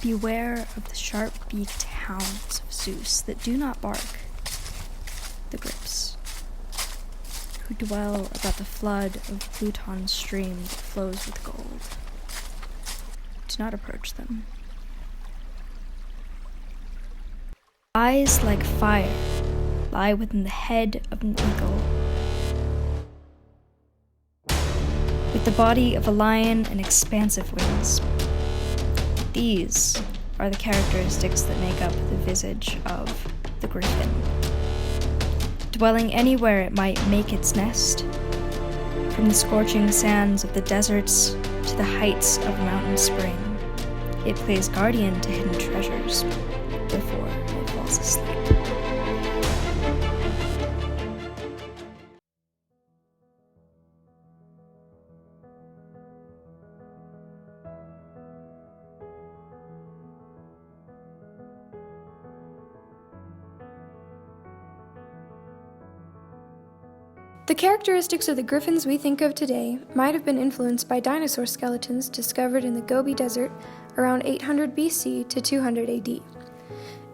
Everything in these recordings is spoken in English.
Beware of the sharp-beaked hounds of Zeus that do not bark, the Grypes, who dwell about the flood of Pluton's stream that flows with gold. Do not approach them. Eyes like fire lie within the head of an eagle, with the body of a lion and expansive wings. These are the characteristics that make up the visage of the griffin. Dwelling anywhere it might make its nest, from the scorching sands of the deserts to the heights of a mountain spring, it plays guardian to hidden treasures before it falls asleep. The characteristics of the griffins we think of today might have been influenced by dinosaur skeletons discovered in the Gobi Desert around 800 BC to 200 AD.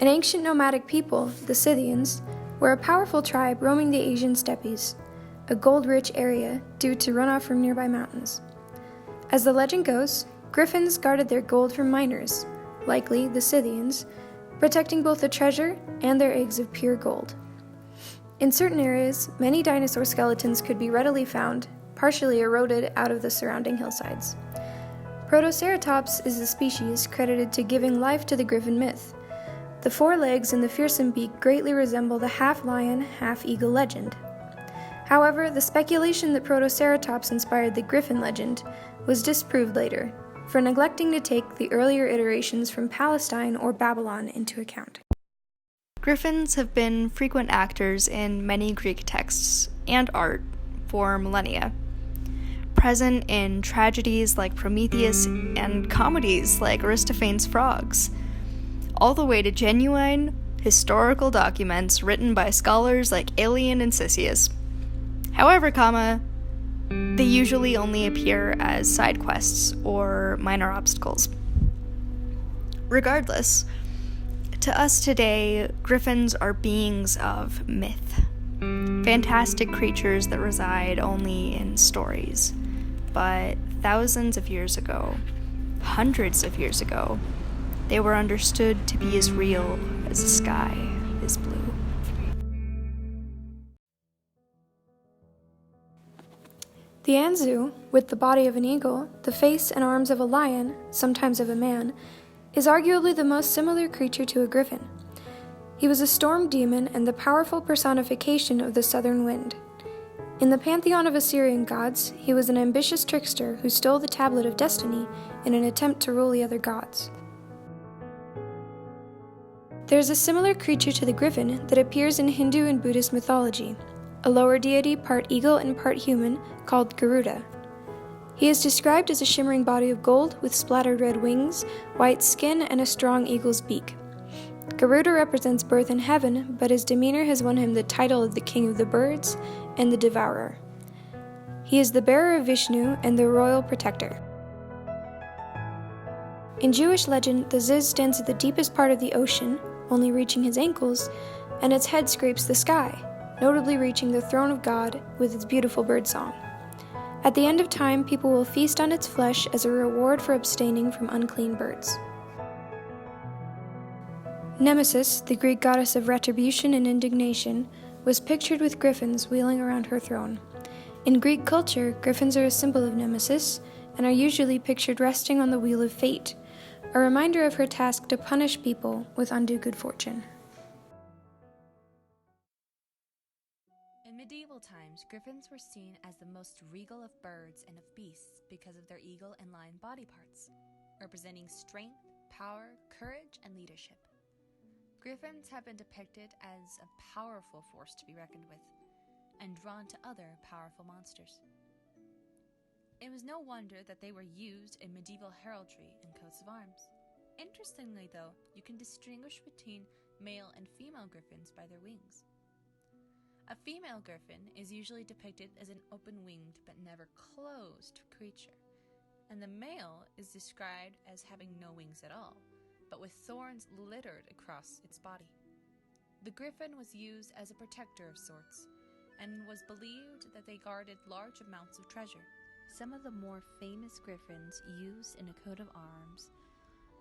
An ancient nomadic people, the Scythians, were a powerful tribe roaming the Asian steppes, a gold-rich area due to runoff from nearby mountains. As the legend goes, griffins guarded their gold from miners, likely the Scythians, protecting both the treasure and their eggs of pure gold. In certain areas, many dinosaur skeletons could be readily found, partially eroded out of the surrounding hillsides. Protoceratops is the species credited to giving life to the griffin myth. The four legs and the fearsome beak greatly resemble the half-lion, half-eagle legend. However, the speculation that Protoceratops inspired the griffin legend was disproved later, for neglecting to take the earlier iterations from Palestine or Babylon into account. Griffins have been frequent actors in many Greek texts and art for millennia, present in tragedies like Prometheus and comedies like Aristophanes' Frogs, all the way to genuine historical documents written by scholars like Aelian and Cisseus. However, they usually only appear as side quests or minor obstacles. Regardless, to us today, griffins are beings of myth, fantastic creatures that reside only in stories. But thousands of years ago, hundreds of years ago, they were understood to be as real as the sky is blue. The Anzu, with the body of an eagle, the face and arms of a lion, sometimes of a man, is arguably the most similar creature to a griffin. He was a storm demon and the powerful personification of the southern wind. In the pantheon of Assyrian gods, he was an ambitious trickster who stole the tablet of destiny in an attempt to rule the other gods. There is a similar creature to the griffin that appears in Hindu and Buddhist mythology, a lower deity part eagle and part human called Garuda. He is described as a shimmering body of gold with splattered red wings, white skin, and a strong eagle's beak. Garuda represents birth in heaven, but his demeanor has won him the title of the king of the birds and the devourer. He is the bearer of Vishnu and the royal protector. In Jewish legend, the Ziz stands at the deepest part of the ocean, only reaching his ankles, and its head scrapes the sky, notably reaching the throne of God with its beautiful birdsong. At the end of time, people will feast on its flesh as a reward for abstaining from unclean birds. Nemesis, the Greek goddess of retribution and indignation, was pictured with griffins wheeling around her throne. In Greek culture, griffins are a symbol of Nemesis and are usually pictured resting on the wheel of fate, a reminder of her task to punish people with undue good fortune. In medieval times, griffins were seen as the most regal of birds and of beasts because of their eagle and lion body parts, representing strength, power, courage, and leadership. Griffins have been depicted as a powerful force to be reckoned with, and drawn to other powerful monsters. It was no wonder that they were used in medieval heraldry and coats of arms. Interestingly, though, you can distinguish between male and female griffins by their wings. A female griffin is usually depicted as an open-winged but never closed creature, and the male is described as having no wings at all, but with thorns littered across its body. The griffin was used as a protector of sorts, and was believed that they guarded large amounts of treasure. Some of the more famous griffins used in a coat of arms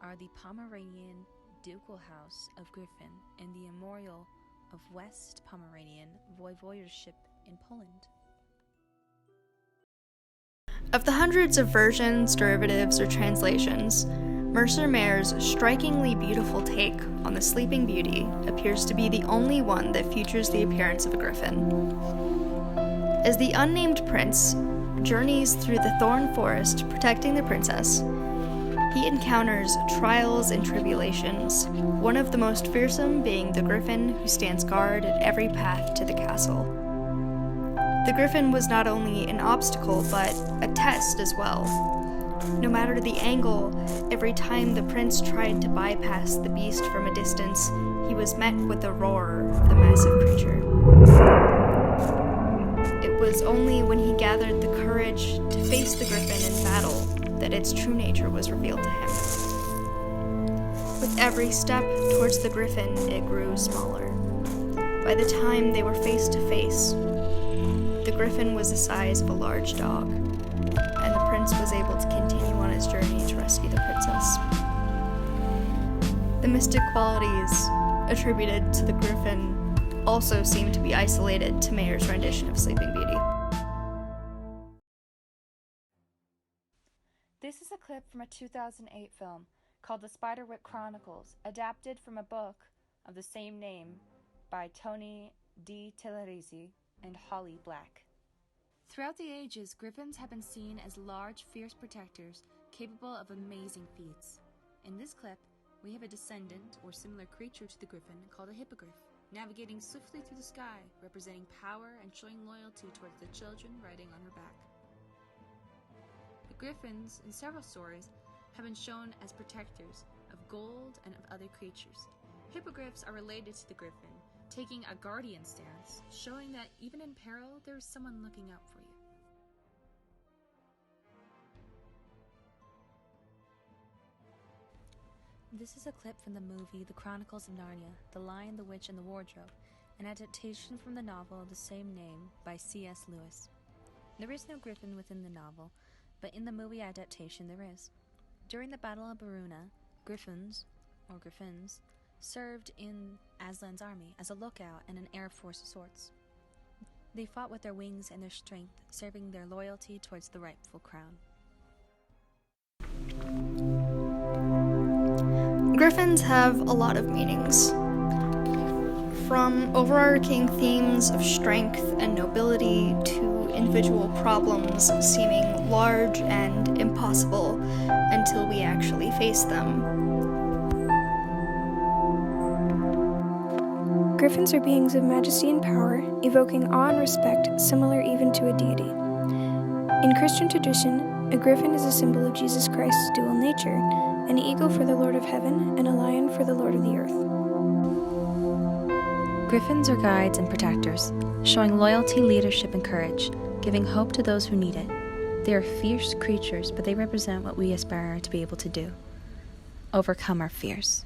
are the Pomeranian Ducal House of Griffin and the Memorial of West Pomeranian Voivodeship in Poland. Of the hundreds of versions, derivatives, or translations, Mercer Mayer's strikingly beautiful take on the Sleeping Beauty appears to be the only one that features the appearance of a griffin. As the unnamed prince journeys through the thorn forest protecting the princess, he encounters trials and tribulations, one of the most fearsome being the griffin who stands guard at every path to the castle. The griffin was not only an obstacle, but a test as well. No matter the angle, every time the prince tried to bypass the beast from a distance, he was met with the roar of the massive creature. It was only when he gathered the courage to face the griffin in battle that its true nature was revealed to him. With every step towards the griffin, it grew smaller. By the time they were face to face, the griffin was the size of a large dog, and the prince was able to continue on his journey to rescue the princess. The mystic qualities attributed to the griffin also seem to be isolated to Mayer's rendition of Sleeping Beauty. This is a clip from a 2008 film called The Spiderwick Chronicles, adapted from a book of the same name by Tony Di Tellerisi and Holly Black. Throughout the ages, griffins have been seen as large, fierce protectors capable of amazing feats. In this clip, we have a descendant or similar creature to the griffin called a hippogriff, navigating swiftly through the sky, representing power and showing loyalty towards the children riding on her back. The griffins, in several stories, have been shown as protectors of gold and of other creatures. Hippogriffs are related to the griffin, taking a guardian stance, showing that even in peril, there is someone looking out for you. This is a clip from the movie The Chronicles of Narnia, The Lion, the Witch, and the Wardrobe, an adaptation from the novel of the same name by C.S. Lewis. There is no griffin within the novel, but in the movie adaptation there is. During the Battle of Baruna, griffins served in Aslan's army as a lookout and an air force of sorts. They fought with their wings and their strength, serving their loyalty towards the rightful crown. Griffins have a lot of meanings. From overarching themes of strength and nobility to individual problems seeming large and impossible until we actually face them. Griffins are beings of majesty and power, evoking awe and respect similar even to a deity. In Christian tradition, a griffin is a symbol of Jesus Christ's dual nature, an eagle for the Lord of Heaven and a lion for the Lord of the Earth. Griffins are guides and protectors, showing loyalty, leadership, and courage, giving hope to those who need it. They are fierce creatures, but they represent what we aspire to be able to do: overcome our fears.